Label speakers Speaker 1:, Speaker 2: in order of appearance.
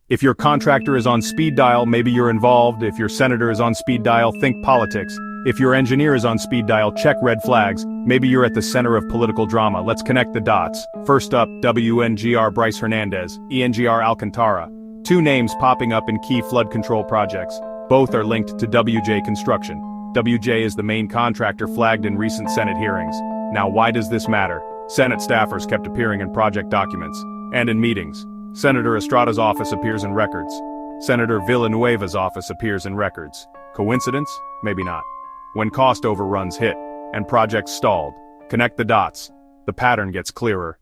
Speaker 1: If your contractor is on speed dial, maybe you're involved. If your senator is on speed dial, think politics. If your engineer is on speed dial, check red flags. Maybe you're at the center of political drama. Let's connect the dots. First up, WNGR Bryce Hernandez, ENGR Alcantara. Two names popping up in key flood control projects. Both are linked to WJ Construction. WJ is the main contractor flagged in recent Senate hearings. Now, why does this matter? Senate staffers kept appearing in project documents and in meetings. Senator Estrada's office appears in records. Senator Villanueva's office appears in records. Coincidence? Maybe not. When cost overruns hit and projects stalled, connect the dots. The pattern gets clearer.